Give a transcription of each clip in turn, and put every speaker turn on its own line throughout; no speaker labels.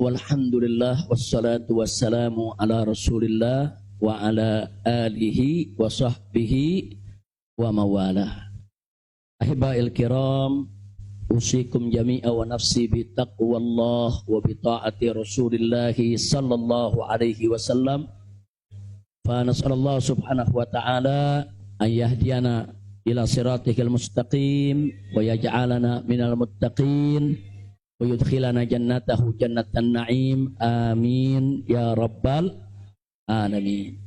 walhamdulillah wassalatu wassalamu ala rasulillah wa ala alihi wa sahbihi wa mawalah. Ahibba'il kiram, usikum jami'a wa nafsi bi taqwallah wa bi ta'ati rasulillah sallallahu alaihi wasallam. Fa nas'alallah subhanahu wa ta'ala an yahdiyana ila siratikal mustaqim wa yaj'alana minal muttaqin wa yudkhilana jannatahu jannatan na'im, amin ya rabbal alamin.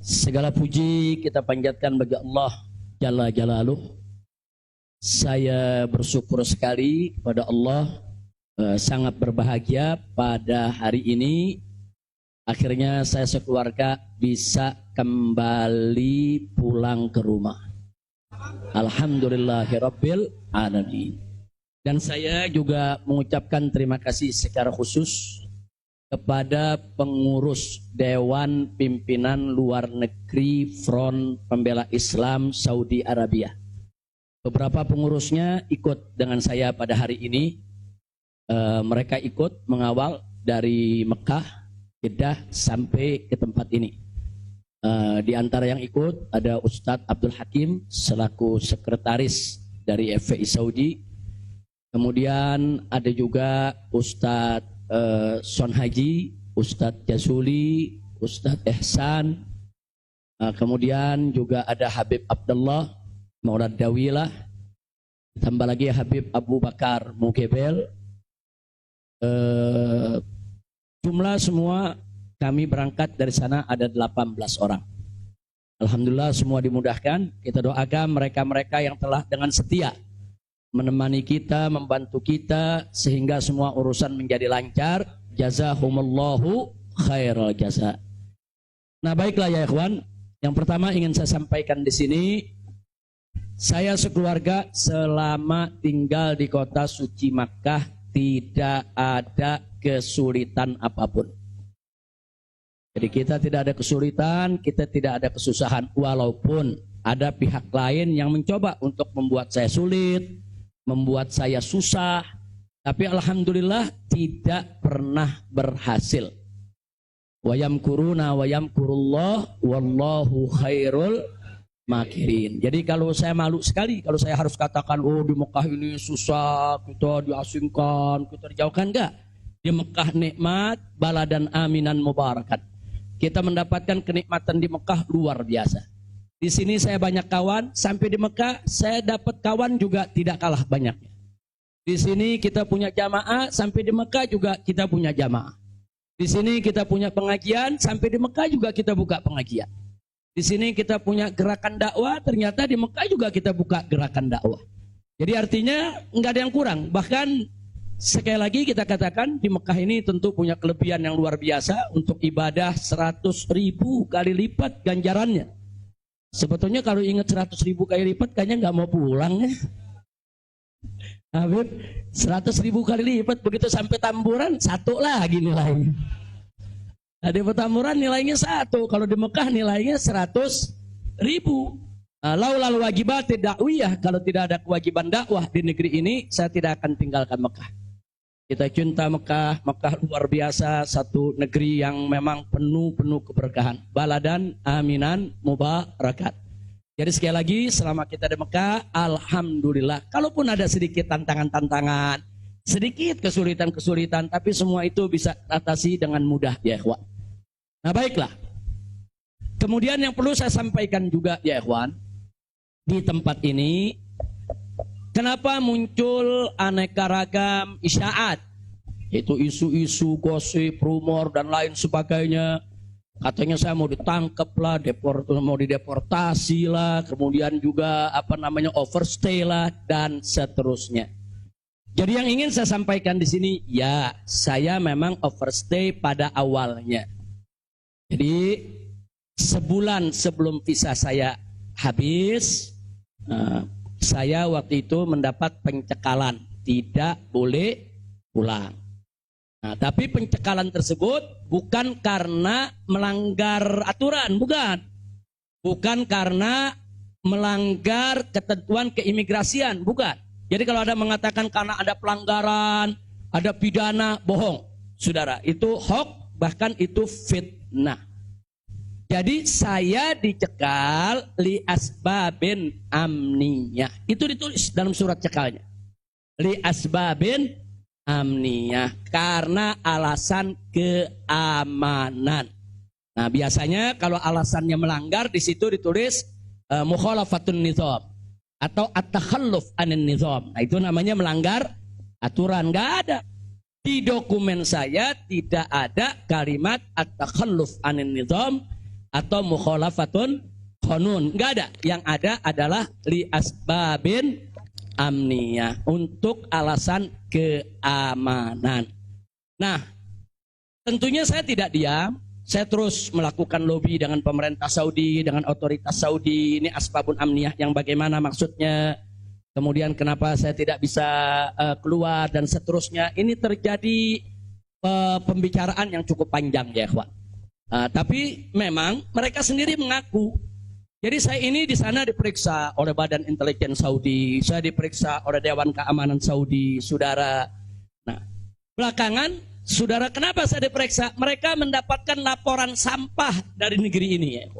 Segala puji kita panjatkan bagi Allah Jalla Jalaluh. Saya bersyukur sekali kepada Allah, sangat berbahagia pada hari ini akhirnya saya sekeluarga bisa kembali pulang ke rumah. Alhamdulillahirabbil alamin. Dan saya juga mengucapkan terima kasih secara khusus kepada pengurus Dewan Pimpinan Luar Negeri Front Pembela Islam Saudi Arabia. Beberapa pengurusnya ikut dengan saya pada hari ini. Mereka ikut mengawal dari Mekah, Jeddah sampai ke tempat ini. Di antara yang ikut ada Ustadz Abdul Hakim selaku sekretaris dari FPI Saudi. Kemudian ada juga Ustadz Son Haji, Ustadz Jazuli, Ustadz Ehsan. Kemudian juga ada Habib Abdullah Maulad Dawilah. Tambah lagi Habib Abu Bakar Mugebel. Jumlah semua kami berangkat dari sana ada 18 orang. Alhamdulillah semua dimudahkan. Kita doakan mereka-mereka yang telah dengan setia menemani kita, membantu kita sehingga semua urusan menjadi lancar. Jazahumullahu khairal jaza. Nah, baiklah ya ikhwan. Yang pertama ingin saya sampaikan di sini, saya sekeluarga selama tinggal di kota suci Makkah tidak ada kesulitan apapun. Jadi kita tidak ada kesulitan, kita tidak ada kesusahan, walaupun ada pihak lain yang mencoba untuk membuat saya sulit, membuat saya susah, tapi alhamdulillah tidak pernah berhasil. Wa yamkuruna wa yamkurullah wallahu khairul makirin. Jadi kalau saya malu sekali kalau saya harus katakan, oh di Mekah ini susah, kita diasingkan, kita dijauhkan. Enggak. Di Mekah nikmat, baladan aminan mubarakat. Kita mendapatkan kenikmatan di Mekah luar biasa. Di sini saya banyak kawan, sampai di Mekah saya dapat kawan juga tidak kalah banyaknya. Di sini kita punya jamaah, sampai di Mekah juga kita punya jamaah. Di sini kita punya pengajian, sampai di Mekah juga kita buka pengajian. Di sini kita punya gerakan dakwah, ternyata di Mekah juga kita buka gerakan dakwah. Jadi artinya nggak ada yang kurang. Bahkan sekali lagi kita katakan di Mekah ini tentu punya kelebihan yang luar biasa untuk ibadah 100.000 kali lipat ganjarannya. Sebetulnya kalau ingat 100.000 kali lipat kayaknya nggak mau pulang ya. Habib 100.000 kali lipat begitu sampai Tamburan satu lagi nilainya. Nah, di Petamburan nilainya 1, kalau di Mekah nilainya 100.000. Laulal wajibat dakwiyah, kalau tidak ada kewajiban dakwah di negeri ini saya tidak akan tinggalkan Mekah. Kita cinta Mekah, Mekah luar biasa, satu negeri yang memang penuh keberkahan. Baladan aminan mubarakat. Jadi sekali lagi selama kita di Mekah, alhamdulillah. Kalaupun ada sedikit tantangan-tantangan, sedikit kesulitan-kesulitan, tapi semua itu bisa atasi dengan mudah ya ikhwan. Nah baiklah. Kemudian yang perlu saya sampaikan juga ya ikhwan, di tempat ini kenapa muncul aneka ragam isyaat, yaitu isu-isu, gosip, rumor dan lain sebagainya. Katanya saya mau ditangkap lah, mau dideportasi lah, kemudian juga overstay lah dan seterusnya. Jadi yang ingin saya sampaikan di sini, ya saya memang overstay pada awalnya. Jadi sebulan sebelum visa saya habis, saya waktu itu mendapat pencekalan, tidak boleh pulang. Nah, tapi pencekalan tersebut bukan karena melanggar aturan, bukan. Bukan karena melanggar ketentuan keimigrasian, bukan. Jadi kalau ada mengatakan karena ada pelanggaran, ada pidana, bohong. saudara. Itu hoax, bahkan itu fitnah. Jadi saya dicekal li asbabin amniyah. Itu ditulis dalam surat cekalnya. Li asbabin amniyah, karena alasan keamanan. Nah, biasanya kalau alasannya melanggar di situ ditulis mukhalafatun nizam atau at-takhalluf anin nizam. Nah, itu namanya melanggar aturan. Enggak ada. Di dokumen saya tidak ada kalimat at-takhalluf anin nizam atau mukhalafatun qanun. Enggak ada. Yang ada adalah li asbabin amniyah, untuk alasan keamanan. Nah, tentunya saya tidak diam. Saya terus melakukan lobby dengan pemerintah Saudi, dengan otoritas Saudi. Ini asbabun amniyah yang bagaimana maksudnya. Kemudian kenapa saya tidak bisa keluar dan seterusnya. Ini terjadi pembicaraan yang cukup panjang ya ikhwan. Tapi memang mereka sendiri mengaku. Jadi saya ini di sana diperiksa oleh Badan Intelijen Saudi, saya diperiksa oleh Dewan Keamanan Saudi, saudara. Nah, belakangan, saudara, kenapa saya diperiksa? Mereka mendapatkan laporan sampah dari negeri ini ya.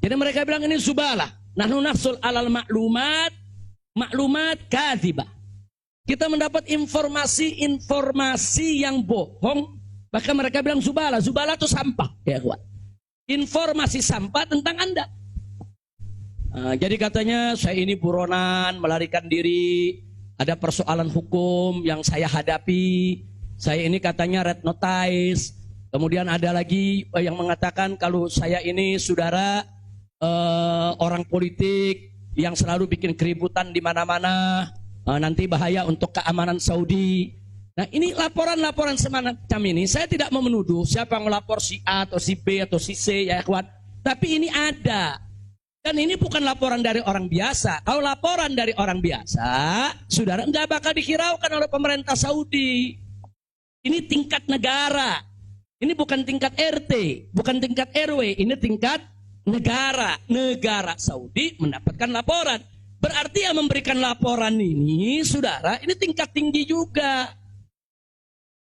Jadi mereka bilang ini zubalah. Nahnu nahsul alal maklumat kadzibah. Kita mendapat informasi yang bohong. Bahkan mereka bilang zubalah. Zubalah itu sampah ya kawan. Informasi sampah tentang Anda. Jadi katanya saya ini buronan, melarikan diri, ada persoalan hukum yang saya hadapi. Saya ini katanya red notice. Kemudian ada lagi yang mengatakan kalau saya ini saudara orang politik yang selalu bikin keributan di mana-mana, nanti bahaya untuk keamanan Saudi. Nah, ini laporan-laporan semacam ini, saya tidak mau menuduh siapa yang melapor si A atau si B atau si C ya ikhwan. Tapi ini ada. Dan ini bukan laporan dari orang biasa. Kalau laporan dari orang biasa, saudara, enggak bakal dihiraukan oleh pemerintah Saudi. Ini tingkat negara. Ini bukan tingkat RT, bukan tingkat RW, ini tingkat negara. Negara Saudi mendapatkan laporan. Berarti yang memberikan laporan ini, saudara, ini tingkat tinggi juga.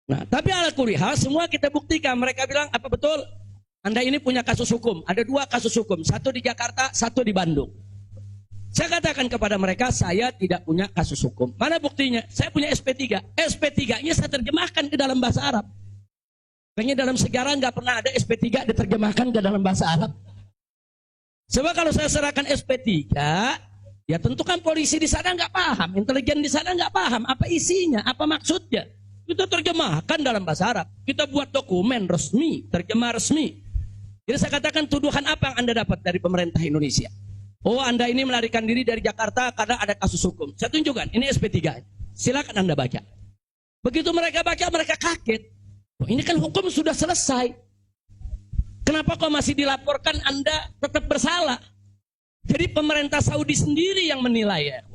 Nah, tapi ala kulihal semua kita buktikan. Mereka bilang, apa betul? Anda ini punya kasus hukum. Ada 2 kasus hukum. Satu di Jakarta, satu di Bandung. Saya katakan kepada mereka, saya tidak punya kasus hukum. Mana buktinya? Saya punya SP3. SP3-nya saya terjemahkan ke dalam bahasa Arab. Kayaknya dalam sejarah nggak pernah ada SP3 diterjemahkan ke dalam bahasa Arab. Sebab kalau saya serahkan SP3, ya tentu kan polisi di sana nggak paham. Intelijen di sana nggak paham. Apa isinya, apa maksudnya. Kita terjemahkan dalam bahasa Arab. Kita buat dokumen resmi, terjemah resmi. Jadi saya katakan tuduhan apa yang Anda dapat dari pemerintah Indonesia? Oh, Anda ini melarikan diri dari Jakarta karena ada kasus hukum. Saya tunjukkan, ini SP3. Silakan Anda baca. Begitu mereka baca, mereka kaget. Oh, ini kan hukum sudah selesai. Kenapa kok masih dilaporkan Anda tetap bersalah? Jadi pemerintah Saudi sendiri yang menilai ya.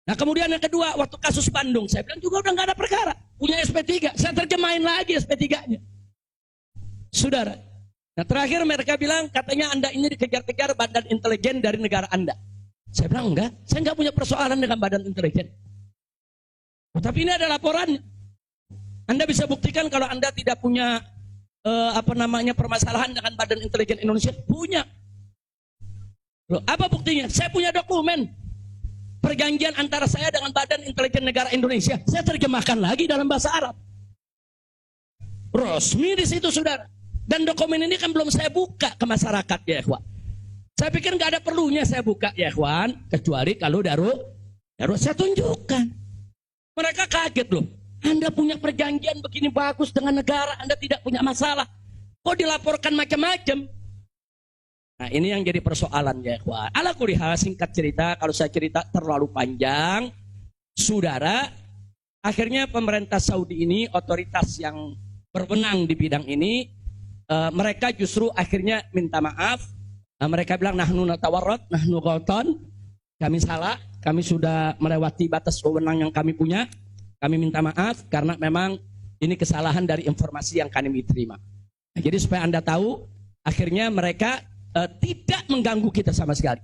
Nah kemudian yang kedua, waktu kasus Bandung, saya bilang juga udah nggak ada perkara, punya SP3, saya terjemahin lagi SP3-nya. Saudara, nah terakhir mereka bilang katanya Anda ini dikejar-kejar badan intelijen dari negara Anda. Saya bilang enggak, saya nggak punya persoalan dengan badan intelijen. Oh, tapi ini ada laporannya. Anda bisa buktikan kalau Anda tidak punya permasalahan dengan badan intelijen Indonesia? Punya. Loh, apa buktinya? Saya punya dokumen. Perjanjian antara saya dengan Badan Intelijen Negara Indonesia, saya terjemahkan lagi dalam bahasa Arab. Resmi di situ, saudara. Dan dokumen ini kan belum saya buka ke masyarakat, ya ikhwan. Saya pikir nggak ada perlunya saya buka, ya ikhwan, kecuali kalau darurat saya tunjukkan. Mereka kaget loh. Anda punya perjanjian begini bagus dengan negara, Anda tidak punya masalah. Kok dilaporkan macam-macam? Nah ini yang jadi persoalan ya ikhwan. Ala kulihal singkat cerita, kalau saya cerita terlalu panjang, saudara, akhirnya pemerintah Saudi ini, otoritas yang berwenang di bidang ini, mereka justru akhirnya minta maaf. Mereka bilang nahnu natawarrat, nahnu ghaltan, kami salah, kami sudah melewati batas wewenang yang kami punya, kami minta maaf karena memang ini kesalahan dari informasi yang kami terima. Nah, jadi supaya Anda tahu, akhirnya mereka tidak mengganggu kita sama sekali.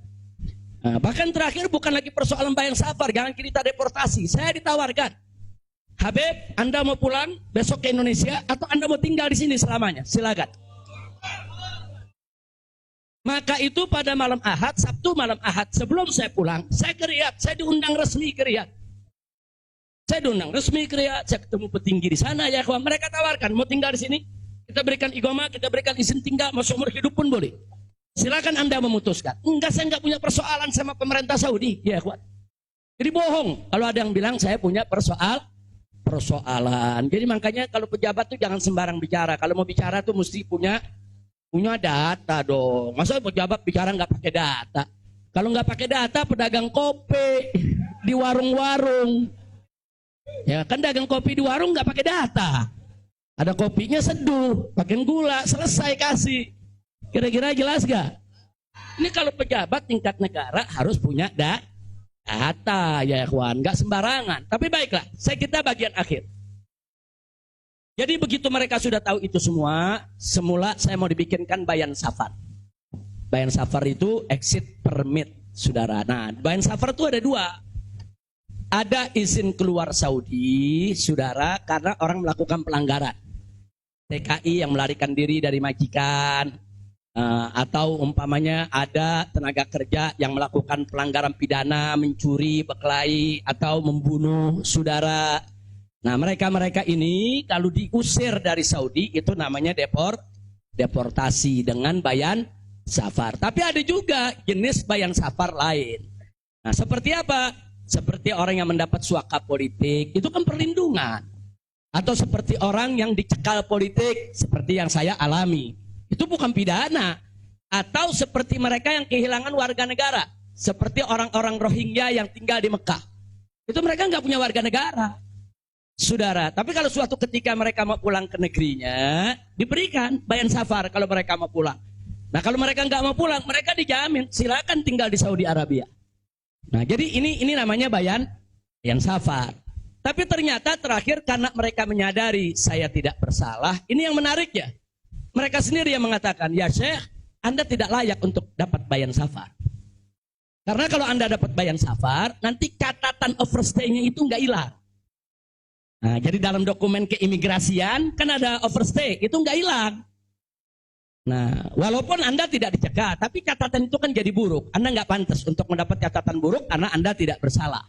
Bahkan terakhir bukan lagi persoalan bayang safar, jangan kita deportasi. Saya ditawarkan, Habib, Anda mau pulang besok ke Indonesia atau Anda mau tinggal di sini selamanya? Silakan. Maka itu pada malam Ahad, Sabtu malam Ahad, sebelum saya pulang, saya ke Riyadh, saya diundang resmi ke Riyadh. Saya diundang resmi ke Riyadh, saya ketemu petinggi di sana, ya kawan. Mereka tawarkan, mau tinggal di sini, kita berikan igoma, kita berikan izin tinggal, mau seumur hidup pun boleh. Silakan Anda memutuskan. Enggak, saya enggak punya persoalan sama pemerintah Saudi, ya kawan. Jadi bohong kalau ada yang bilang saya punya persoalan. Jadi makanya kalau pejabat tuh jangan sembarang bicara. Kalau mau bicara tuh mesti punya data dong. Masa pejabat bicara nggak pakai data? Kalau nggak pakai data, pedagang kopi di warung-warung, ya kan dagang kopi di warung nggak pakai data. Ada kopinya seduh, pakai gula, selesai kasih. Kira-kira jelas gak? Ini kalau pejabat tingkat negara harus punya data, ya kawan, nggak sembarangan. Tapi baiklah, kita bagian akhir. Jadi begitu mereka sudah tahu itu semua, semula saya mau dibikinkan bayan safar. Bayan safar itu exit permit, saudara. Nah, bayan safar itu ada dua. Ada izin keluar Saudi, saudara, karena orang melakukan pelanggaran. TKI yang melarikan diri dari majikan, atau umpamanya ada tenaga kerja yang melakukan pelanggaran pidana, mencuri, berkelahi, atau membunuh saudara. Nah, mereka ini kalau diusir dari Saudi itu namanya deportasi dengan bayan safar. Tapi ada juga jenis bayan safar lain. Nah, seperti apa? Seperti orang yang mendapat suaka politik, itu kan perlindungan. Atau seperti orang yang dicekal politik, seperti yang saya alami. Itu bukan pidana. Atau seperti mereka yang kehilangan warga negara, seperti orang-orang Rohingya yang tinggal di Mekah. Itu mereka nggak punya warga negara, saudara. Tapi kalau suatu ketika mereka mau pulang ke negerinya, diberikan bayan safar kalau mereka mau pulang. Nah, kalau mereka nggak mau pulang, mereka dijamin silakan tinggal di Saudi Arabia. Nah, jadi ini namanya bayan safar. Tapi ternyata terakhir karena mereka menyadari saya tidak bersalah, ini yang menarik ya. Mereka sendiri yang mengatakan, ya Syekh, Anda tidak layak untuk dapat bayan safar. Karena kalau Anda dapat bayan safar, nanti catatan overstay-nya itu nggak hilang. Nah, jadi dalam dokumen keimigrasian kan ada overstay, itu nggak hilang. Nah, walaupun Anda tidak dicegah, tapi catatan itu kan jadi buruk. Anda nggak pantas untuk mendapat catatan buruk karena Anda tidak bersalah.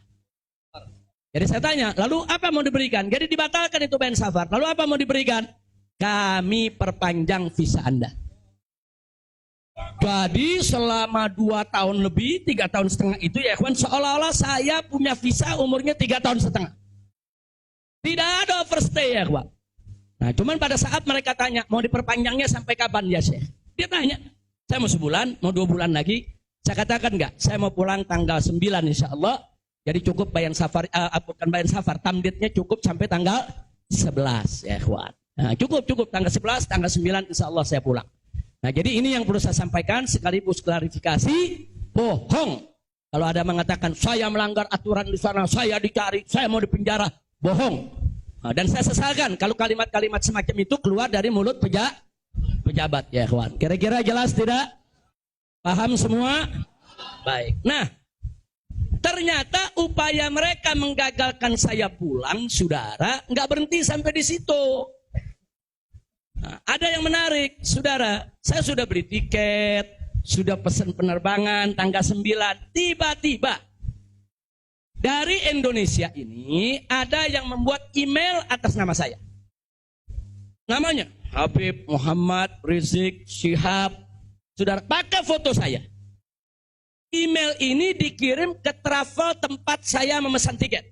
Jadi saya tanya, lalu apa mau diberikan? Jadi dibatalkan itu bayan safar. Lalu apa mau diberikan? Kami perpanjang visa Anda. Jadi selama 2 tahun lebih, 3 tahun setengah itu ya kawan, seolah-olah saya punya visa umurnya 3 tahun setengah. Tidak ada overstay ya kawan. Nah, cuman pada saat mereka tanya, mau diperpanjangnya sampai kapan ya Syekh? Dia tanya, saya mau sebulan, mau 2 bulan lagi. Saya katakan enggak, saya mau pulang tanggal 9 insya Allah. Jadi cukup bayan safar, bukan bayan safar, tamditnya cukup sampai tanggal 11 ya kawan. Nah, cukup tanggal 11, tanggal 9 insya Allah saya pulang. Nah, jadi ini yang perlu saya sampaikan sekaligus klarifikasi, bohong. Kalau ada mengatakan saya melanggar aturan di sana, saya dicari, saya mau dipenjara, bohong. Nah, dan saya sesalkan kalau kalimat-kalimat semacam itu keluar dari mulut pejabat ya kawan. Kira-kira jelas tidak? Paham semua? Baik. Nah, ternyata upaya mereka menggagalkan saya pulang, saudara, nggak berhenti sampai di situ. Nah, ada yang menarik, saudara. Saya sudah beli tiket, sudah pesan penerbangan tanggal 9. Tiba-tiba dari Indonesia ini ada yang membuat email atas nama saya. Namanya Habib Muhammad Rizik Syihab. Saudara, pakai foto saya. Email ini dikirim ke travel tempat saya memesan tiket.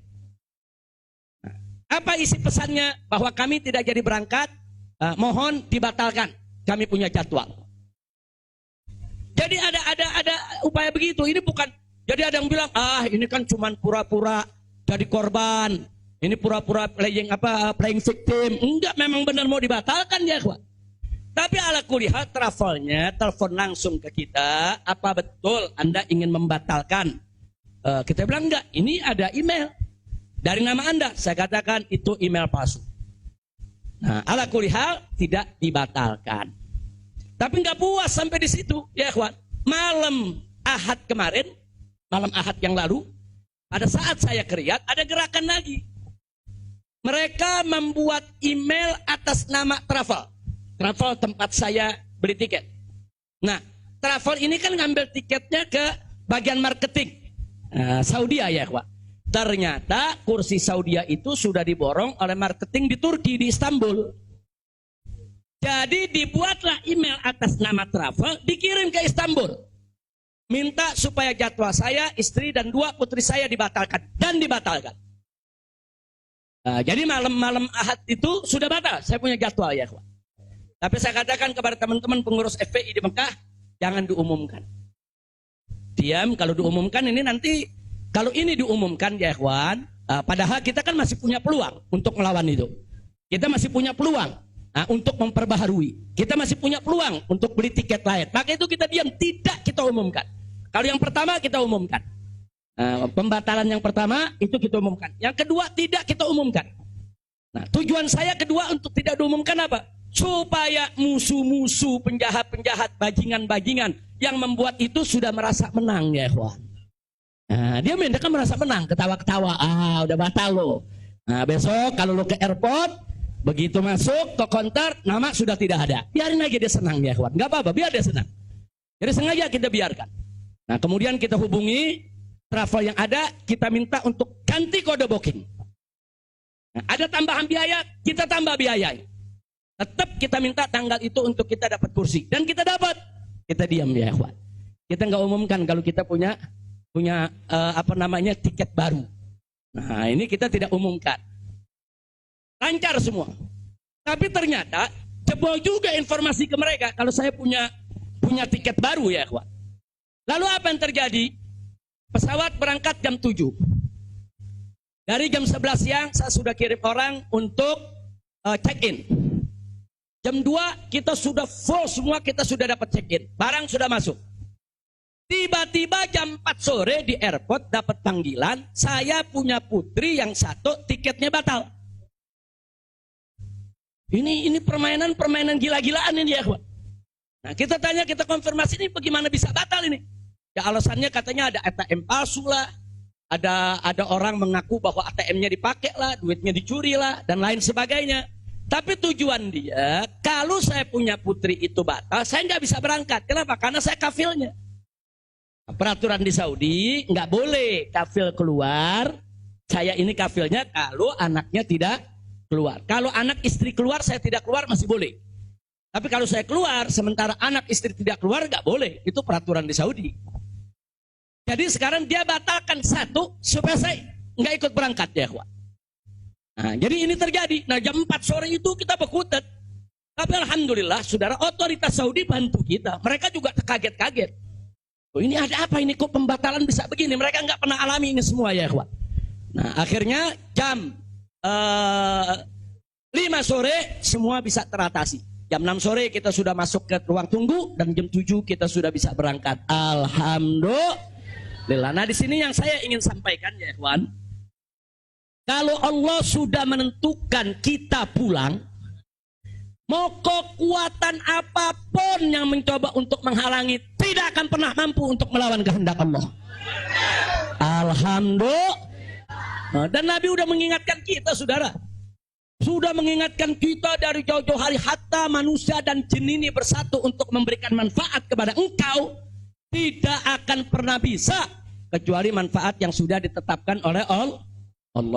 Nah, apa isi pesannya? Bahwa kami tidak jadi berangkat. Mohon dibatalkan, kami punya jadwal. Jadi ada upaya begitu. Ini bukan. Jadi ada yang bilang, ini kan cuma pura-pura jadi korban. Ini pura-pura playing victim. Enggak, memang benar mau dibatalkan ya, kawan. Tapi ala kuliah travelnya telepon langsung ke kita. Apa betul Anda ingin membatalkan? Kita bilang enggak. Ini ada email dari nama Anda. Saya katakan itu email palsu. Nah, ala kulihal tidak dibatalkan. Tapi nggak puas sampai di situ, ya kawan. Malam Ahad kemarin, malam Ahad yang lalu, pada saat saya ke Riyadh, ada gerakan lagi. Mereka membuat email atas nama travel. Travel tempat saya beli tiket. Nah, travel ini kan ngambil tiketnya ke bagian marketing. Saudi ya, Pak. Ternyata kursi Saudi itu sudah diborong oleh marketing di Turki, di Istanbul. Jadi dibuatlah email atas nama travel, dikirim ke Istanbul. Minta supaya jadwal saya, istri dan 2 putri saya dibatalkan. Dan dibatalkan. Jadi malam-malam Ahad itu sudah batal. Saya punya jadwal ya, Pak. Tapi saya katakan kepada teman-teman pengurus FPI di Mekah, jangan diumumkan. Diam, kalau diumumkan ini nanti, kalau ini diumumkan ya ikhwan, padahal kita kan masih punya peluang untuk melawan itu. Kita masih punya peluang untuk memperbaharui. Kita masih punya peluang untuk beli tiket lain. Maka itu kita diam, tidak kita umumkan. Kalau yang pertama kita umumkan. Pembatalan yang pertama itu kita umumkan. Yang kedua tidak kita umumkan. Nah, tujuan saya kedua untuk tidak diumumkan apa? Supaya musuh-musuh, penjahat-penjahat, bajingan-bajingan yang membuat itu sudah merasa menang ya ikhwan. Nah, dia kan merasa menang, ketawa-ketawa. Udah batal lo. Nah, besok kalau lo ke airport, begitu masuk ke counter, nama sudah tidak ada. Biarin aja dia senang ya ikhwan. Gak apa-apa, biar dia senang. Jadi sengaja kita biarkan. Nah, kemudian kita hubungi travel yang ada, kita minta untuk ganti kode booking. Nah, ada tambahan biaya, kita tambah biaya. Tetap kita minta tanggal itu untuk kita dapat kursi. Dan kita dapat. Kita diam ya ikhwan. Kita nggak umumkan kalau kita punya tiket baru. Nah, ini kita tidak umumkan. Lancar semua. Tapi ternyata jebol juga informasi ke mereka kalau saya punya tiket baru ya ikhwan. Lalu apa yang terjadi? Pesawat berangkat jam 7. Dari jam 11 siang saya sudah kirim orang untuk check-in. Jam 2 kita sudah full semua, kita sudah dapat check-in. Barang sudah masuk. Tiba-tiba jam 4 sore di airport dapat panggilan, saya punya putri yang satu tiketnya batal. Ini permainan gila-gilaan ini ya, Pak. Nah, kita tanya, kita konfirmasi ini bagaimana bisa batal ini? Ya alasannya katanya ada ATM palsu lah, ada orang mengaku bahwa ATM-nya dipakai lah, duitnya dicuri lah, dan lain sebagainya. Tapi tujuan dia, kalau saya punya putri itu batal, saya nggak bisa berangkat. Kenapa? Karena saya kafilnya. Nah, peraturan di Saudi nggak boleh kafil keluar. Saya ini kafilnya kalau anaknya tidak keluar. Kalau anak istri keluar, saya tidak keluar masih boleh. Tapi kalau saya keluar, sementara anak istri tidak keluar, nggak boleh. Itu peraturan di Saudi. Jadi sekarang dia batalkan satu supaya saya nggak ikut berangkat ya, Pak. Nah, jadi ini terjadi. Nah, jam 4 sore itu kita berkutat. Tapi alhamdulillah, saudara, otoritas Saudi bantu kita. Mereka juga terkaget-kaget. Oh, ini ada apa ini? Kok pembatalan bisa begini? Mereka nggak pernah alami ini semua ya, Pak. Nah, akhirnya jam 5 sore semua bisa teratasi. Jam 6 sore kita sudah masuk ke ruang tunggu dan jam 7 kita sudah bisa berangkat. Alhamdulillah. Nah, di sini yang saya ingin sampaikan ya, ikhwan. Kalau Allah sudah menentukan kita pulang, mau kekuatan apapun yang mencoba untuk menghalangi tidak akan pernah mampu untuk melawan kehendak Allah. Alhamdulillah. Dan Nabi sudah mengingatkan kita, saudara. Sudah mengingatkan kita dari jauh-jauh hari, hatta manusia dan jin ini bersatu untuk memberikan manfaat kepada engkau, tidak akan pernah bisa kecuali manfaat yang sudah ditetapkan oleh Allah.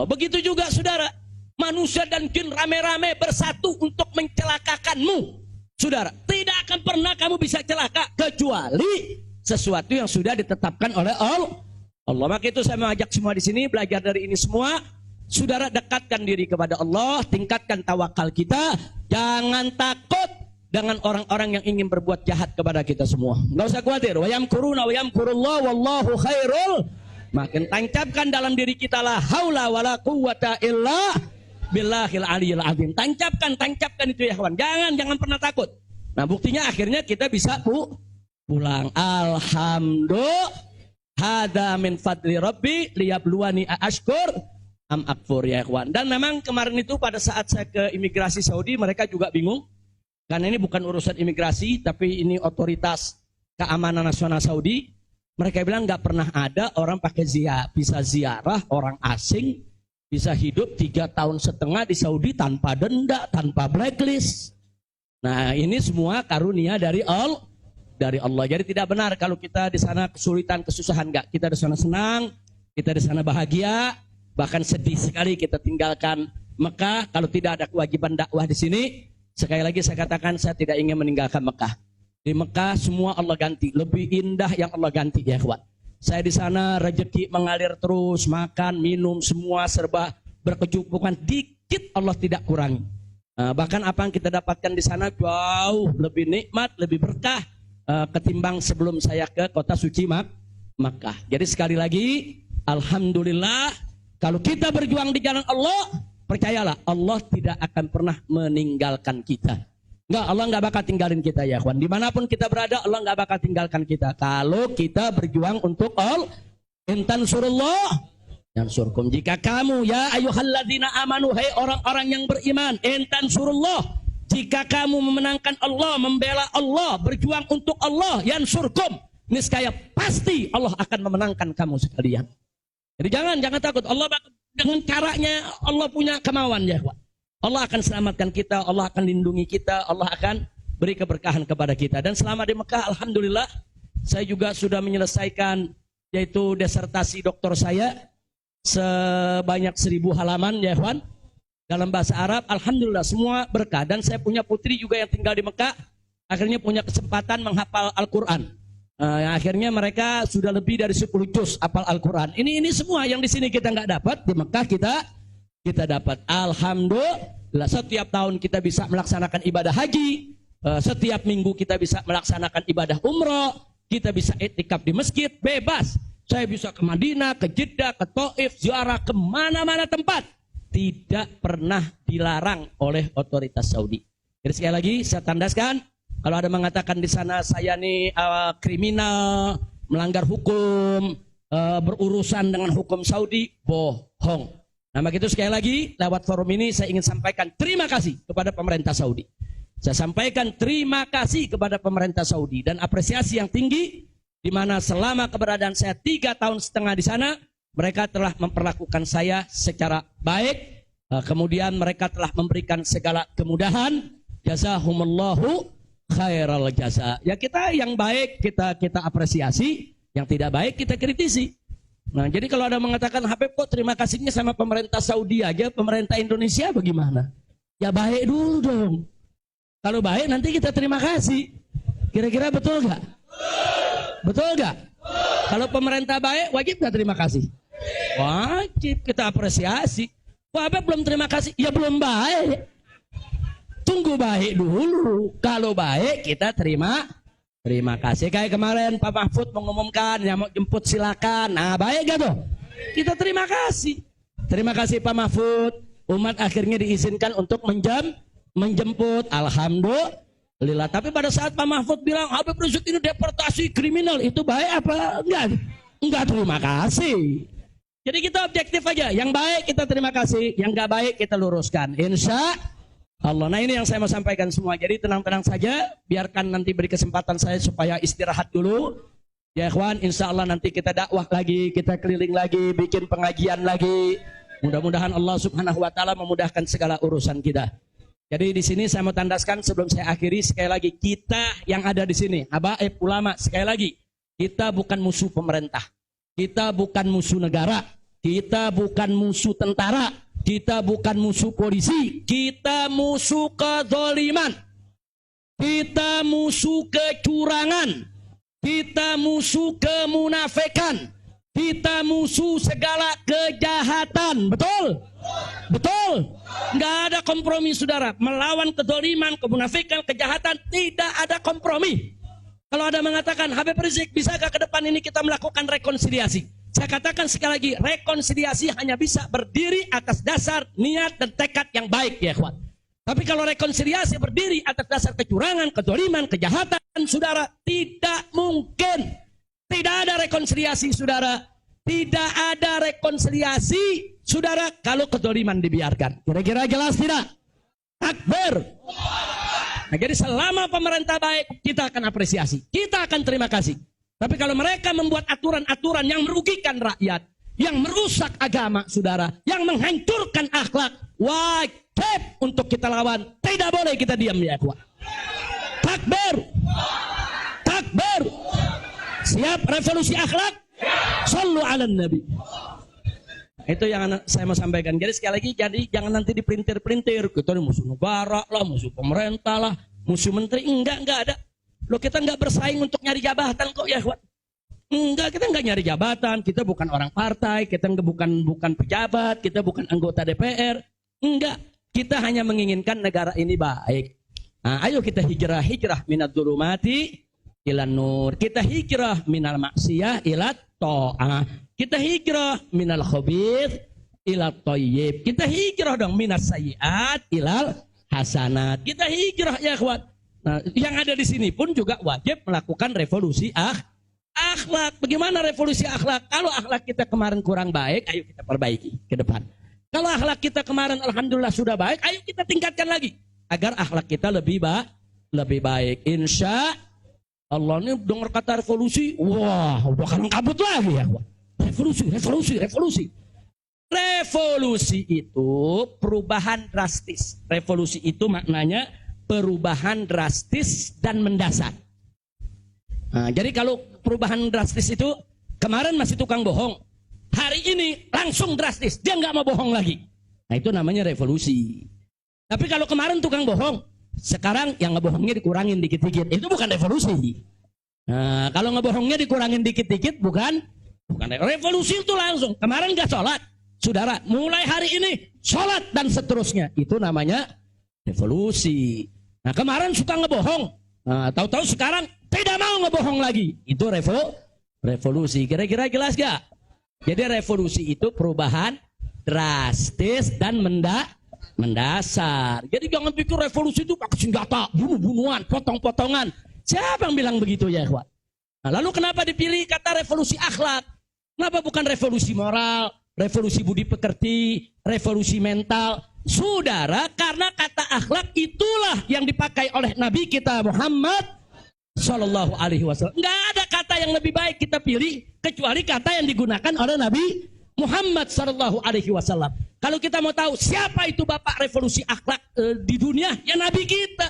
Begitu juga saudara, manusia dan jin rame-rame bersatu untuk mencelakakanmu. Saudara, tidak akan pernah kamu bisa celaka kecuali sesuatu yang sudah ditetapkan oleh Allah. Maka itu saya mengajak semua di sini belajar dari ini semua. Saudara, dekatkan diri kepada Allah, tingkatkan tawakal kita, jangan takut dengan orang-orang yang ingin berbuat jahat kepada kita semua. Enggak usah khawatir. Wa yamkuruna wa yamkurullah wallahu khairul. Makin tancapkan dalam diri kita la haula wala quwwata illa billahil aliyil azim. Tancapkan itu ya kawan. Jangan pernah takut. Nah, buktinya akhirnya kita bisa pulang. Alhamdulillah. Hada min fadli rabbi liyabluwani ashkur am akfur ya kawan. Dan memang kemarin itu pada saat saya ke imigrasi Saudi, mereka juga bingung. Karena ini bukan urusan imigrasi, tapi ini otoritas keamanan nasional Saudi. Mereka bilang nggak pernah ada orang pakai visa ziarah orang asing bisa hidup 3,5 tahun di Saudi tanpa denda, tanpa blacklist. Nah, ini semua karunia dari Allah. Jadi tidak benar kalau kita di sana kesulitan, kesusahan, enggak. Kita di sana senang, kita di sana bahagia, bahkan sedih sekali kita tinggalkan Mekah kalau tidak ada kewajiban dakwah di sini. Sekali lagi saya katakan, saya tidak ingin meninggalkan Mekah. Di Mekah semua Allah ganti, lebih indah yang Allah ganti ya kawan. Saya di sana rezeki mengalir terus, makan, minum, semua serba berkecukupan, dikit Allah tidak kurangi. Bahkan apa yang kita dapatkan di sana jauh lebih nikmat, lebih berkah ketimbang sebelum saya ke kota suci Makkah. Jadi sekali lagi, alhamdulillah, kalau kita berjuang di jalan Allah, percayalah Allah tidak akan pernah meninggalkan kita. Enggak, Allah enggak bakal tinggalin kita ya kawan. Dimanapun kita berada, Allah enggak bakal tinggalkan kita. Kalau kita berjuang untuk Allah, intan surullah yansurkum. Jika kamu ya ayyuhalladzina amanu, hai orang-orang yang beriman, intan surullah, jika kamu memenangkan Allah, membela Allah, berjuang untuk Allah, yansurkum, niscaya pasti Allah akan memenangkan kamu sekalian. Jadi jangan takut. Allah dengan caranya Allah punya kemauan ya. Allah akan selamatkan kita, Allah akan lindungi kita, Allah akan beri keberkahan kepada kita. Dan selama di Mekah, alhamdulillah, saya juga sudah menyelesaikan yaitu disertasi doktor saya sebanyak 1000 halaman ya kawan. Dalam bahasa Arab, alhamdulillah semua berkah. Dan saya punya putri juga yang tinggal di Mekah, akhirnya punya kesempatan menghafal Al-Quran. Akhirnya mereka sudah lebih dari 10 juz hafal Al-Quran. Ini semua yang di sini kita nggak dapat, di Mekah kita dapat. Alhamdulillah, setiap tahun kita bisa melaksanakan ibadah haji, setiap minggu kita bisa melaksanakan ibadah umroh, kita bisa iktikaf di masjid, bebas. Saya bisa ke Madinah, ke Jeddah, ke Taif, ziarah kemana-mana tempat. Tidak pernah dilarang oleh otoritas Saudi. Jadi sekali lagi saya tandaskan, kalau ada mengatakan di sana saya nih kriminal, melanggar hukum, berurusan dengan hukum Saudi, bohong. Nah begitu sekali lagi lewat forum ini saya ingin sampaikan terima kasih kepada pemerintah Saudi. Saya sampaikan terima kasih kepada pemerintah Saudi dan apresiasi yang tinggi, di mana selama keberadaan saya 3,5 tahun di sana, mereka telah memperlakukan saya secara baik, kemudian mereka telah memberikan segala kemudahan. Jazahumullahu khairal jaza. Ya kita yang baik kita apresiasi, yang tidak baik kita kritisi. Nah jadi kalau ada mengatakan Habib kok terima kasihnya sama pemerintah Saudi aja, pemerintah Indonesia bagaimana? Ya baik dulu dong. Kalau baik nanti kita terima kasih. Kira-kira betul nggak? Betul nggak? Kalau pemerintah baik wajib nggak terima kasih? Wajib kita apresiasi. Wah, Habib belum terima kasih, ya belum baik. Tunggu baik dulu. Kalau baik kita terima kasih. Kayak kemarin Pak Mahfud mengumumkan yang mau jemput silakan. Nah baik gak tuh? Kita terima kasih. Terima kasih Pak Mahfud. Umat akhirnya diizinkan untuk menjemput. Alhamdulillah. Tapi pada saat Pak Mahfud bilang Habib Rizik ini deportasi kriminal, itu baik apa enggak? Enggak terima kasih. Jadi kita objektif aja. Yang baik kita terima kasih, yang enggak baik kita luruskan. Insya Allah. Nah ini yang saya mau sampaikan semua. Jadi tenang-tenang saja, biarkan nanti beri kesempatan saya supaya istirahat dulu. Ya ikhwan, insya Allah nanti kita dakwah lagi, kita keliling lagi, bikin pengajian lagi. Mudah-mudahan Allah Subhanahu wa taala memudahkan segala urusan kita. Jadi di sini saya mau tandaskan sebelum saya akhiri, sekali lagi kita yang ada di sini, habaib ulama, sekali lagi kita bukan musuh pemerintah. Kita bukan musuh negara, kita bukan musuh tentara, kita bukan musuh polisi, kita musuh kezaliman, kita musuh kecurangan, kita musuh kemunafikan, kita musuh segala kejahatan. Betul? Betul? Nggak ada kompromi saudara. Melawan kezaliman, kemunafikan, kejahatan, tidak ada kompromi. Kalau ada mengatakan, Habib Rizik, bisakah ke depan ini kita melakukan rekonsiliasi? Saya katakan sekali lagi, rekonsiliasi hanya bisa berdiri atas dasar niat dan tekad yang baik ya kawan. Tapi kalau rekonsiliasi berdiri atas dasar kecurangan, kezaliman, kejahatan, saudara, tidak mungkin. Tidak ada rekonsiliasi saudara. Tidak ada rekonsiliasi saudara kalau kezaliman dibiarkan. Kira-kira jelas tidak? Takbir. Nah, jadi selama pemerintah baik, kita akan apresiasi. Kita akan terima kasih. Tapi kalau mereka membuat aturan-aturan yang merugikan rakyat, yang merusak agama, saudara, yang menghancurkan akhlak, wajib untuk kita lawan. Tidak boleh kita diam, ya ikhwan. Takbir. Takbir. Siap revolusi akhlak? Sallu ala nabi. Itu yang saya mau sampaikan. Jadi sekali lagi, jadi jangan nanti dipelintir-pelintir. Kita ini musuh negara lah, musuh pemerintah lah, musuh menteri. Enggak ada. Loh, kita enggak bersaing untuk nyari jabatan kok, ya ikhwan. Enggak, kita enggak nyari jabatan. Kita bukan orang partai, kita bukan pejabat, kita bukan anggota DPR. Enggak, kita hanya menginginkan negara ini baik. Nah, ayo kita hijrah minad dzulumati ilan nur. Kita hijrah minal maksiyah ilat ta'ah. Kita hijrah minal khabith ilat thayyib. Kita hijrah dong minas sayyiat ilal hasanat. Kita hijrah, ya ikhwan. Nah, yang ada di sini pun juga wajib melakukan revolusi akhlak. Bagaimana revolusi akhlak? Kalau akhlak kita kemarin kurang baik, ayo kita perbaiki ke depan. Kalau akhlak kita kemarin alhamdulillah sudah baik, ayo kita tingkatkan lagi agar akhlak kita lebih baik. Insya Allah. Ini dengar kata revolusi, wah, udah kan kabut lagi, ya. Revolusi. Revolusi itu perubahan drastis. Revolusi itu maknanya perubahan drastis dan mendasar. Nah, jadi kalau perubahan drastis itu kemarin masih tukang bohong, hari ini langsung drastis, dia nggak mau bohong lagi. Nah, itu namanya revolusi. Tapi kalau kemarin tukang bohong, sekarang yang ngebohongnya dikurangin dikit-dikit, itu bukan revolusi. Nah, kalau ngebohongnya dikurangin dikit-dikit, bukan revolusi. Itu langsung. Kemarin nggak sholat, saudara, mulai hari ini sholat dan seterusnya. Itu namanya revolusi. Nah, kemarin suka ngebohong, nah, tahu-tahu sekarang tidak mau ngebohong lagi. Itu revolusi. Kira-kira jelas gak? Jadi revolusi itu perubahan drastis dan mendasar. Jadi jangan pikir revolusi itu pakai senjata, bunuh-bunuhan, potong-potongan. Siapa yang bilang begitu, ya ikhwan? Nah, lalu kenapa dipilih kata revolusi akhlak? Kenapa bukan revolusi moral, revolusi budi pekerti, revolusi mental? Saudara, karena kata akhlak itulah yang dipakai oleh Nabi kita Muhammad Sallallahu Alaihi Wasallam. Nggak ada kata yang lebih baik kita pilih kecuali kata yang digunakan oleh Nabi Muhammad Sallallahu Alaihi Wasallam. Kalau kita mau tahu siapa itu bapak revolusi akhlak di dunia, ya Nabi kita.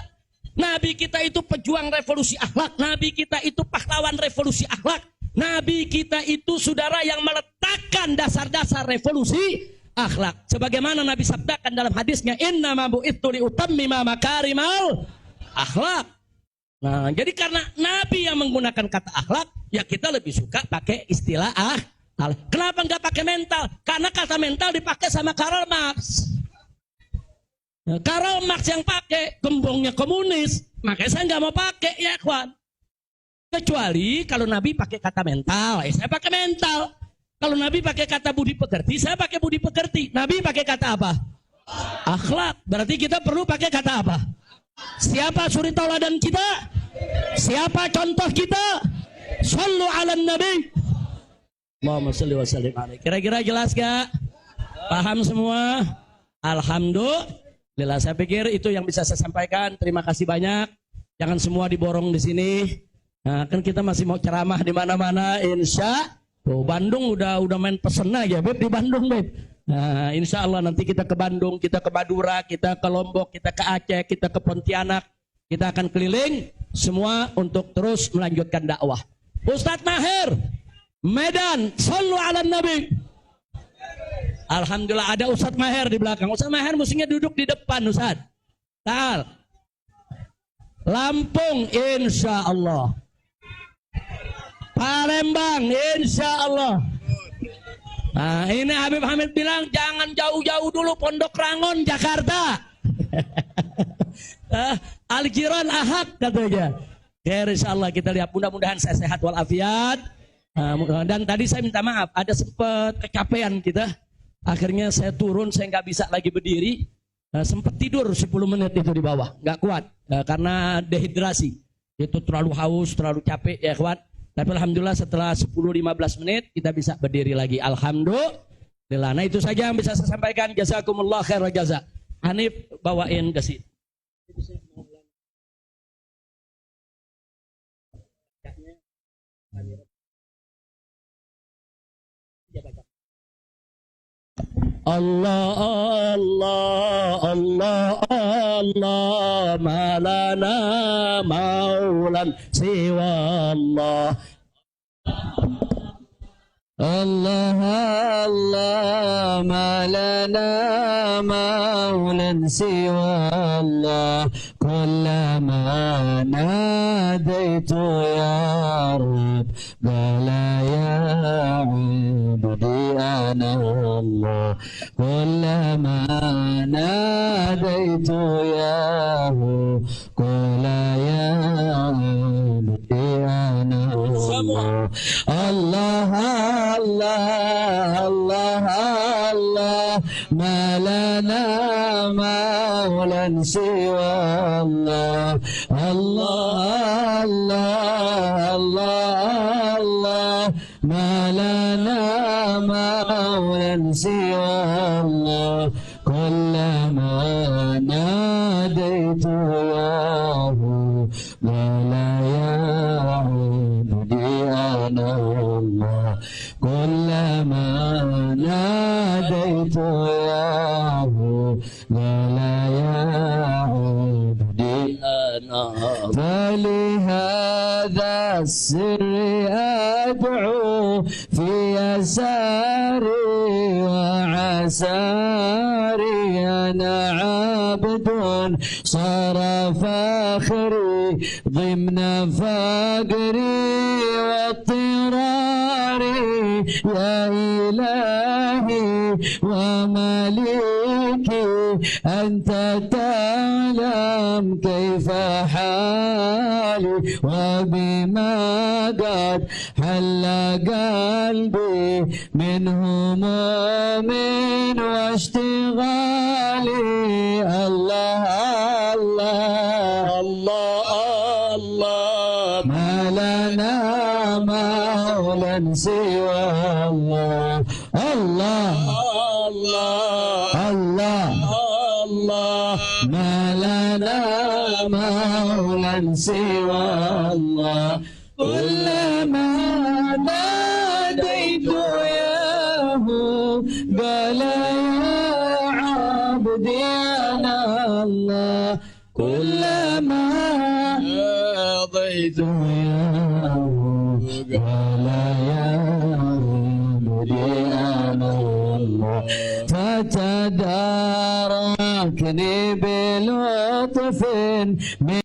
Nabi kita itu pejuang revolusi akhlak. Nabi kita itu pahlawan revolusi akhlak. Nabi kita itu saudara yang meletakkan dasar-dasar revolusi akhlak. Sebagaimana Nabi sabdakan dalam hadisnya, innama bu'itsu liutammima makarimal akhlak. Nah, jadi karena Nabi yang menggunakan kata akhlak, ya kita lebih suka pakai istilah akhlak. Kenapa nggak pakai mental? Karena kata mental dipakai sama Karl Marx. Nah, Karl Marx yang pakai, gembongnya komunis, makanya saya nggak mau pakai, ya kawan. Kecuali kalau Nabi pakai kata mental, ya saya pakai mental. Kalau Nabi pakai kata budi pekerti, saya pakai budi pekerti. Nabi pakai kata apa? Akhlak. Berarti kita perlu pakai kata apa? Siapa suri tauladan kita? Siapa contoh kita? Sallu ala nabi. Muhammad sallallahu alaihi wasallam. Kira-kira jelas gak? Paham semua? Alhamdulillah. Saya pikir itu yang bisa saya sampaikan. Terima kasih banyak. Jangan semua diborong di sini. Nah, kan kita masih mau ceramah di mana-mana, insya. Tuh, Bandung udah main pesen aja, Beb, di Bandung, Beb. Nah, insya Allah nanti kita ke Bandung, kita ke Madura, kita ke Lombok, kita ke Aceh, kita ke Pontianak. Kita akan keliling semua untuk terus melanjutkan dakwah. Ustadz Maher, Medan, sallu ala nabi. Alhamdulillah ada Ustadz Maher di belakang. Ustadz Maher mestinya duduk di depan, Ustadz. Ta'al. Lampung, insya Allah. Palembang, insya Allah. Nah, ini Habib Hamid bilang jangan jauh-jauh dulu, Pondok Rangon, Jakarta. Al-Jiran Ahad katanya. Ya, insya Allah kita lihat, mudah-mudahan saya sehat walafiat. Dan tadi saya minta maaf, ada sempat kecapean kita. Akhirnya saya turun, saya nggak bisa lagi berdiri. Sempat tidur 10 menit itu di bawah, nggak kuat karena dehidrasi. Itu terlalu haus, terlalu capek, ya kawan. Tapi alhamdulillah setelah 10-15 menit kita bisa berdiri lagi. Alhamdulillah. Nah, itu saja yang bisa saya sampaikan. Jazakumullah khairal jaza. Hanif bawain ke sini. Allah Allah Allah Allah ma lana maulan siwa Allah.
Allah Allah ma lana maulan siwa Allah. Kullama nadaitu ya Rabb qala ya abdi ana Allah. Kullama nadaitu ya Rabb qala ya abdi ana Allah. Allah Allah Allah Allah ma lana maulan siwa Allah. Allah Allah Allah Allah ma lana maulan siwa Allah. Kullama nadaitu yahu qala ya abdi ana Allah. Kullama nadaitu yahu qala ya abdi ana. فلهذا السر أدعو في يساري وعساري. أنا عبد صار فاخري ضمن فقري واضطراري. يا إلهي ومليكي أنت تعلم كيف حالي وبما قد حل قلبي من هموم واشتغالي. الله الله الله الله ما لنا مولا سوى الله. الله الله الله الله ما لنا مولا سوى الله. كلما ناديت ياه قال يا عبدي أنا الله. كلما ناديت ياه قال يا عبدي أنا الله. فتداركني بلطف من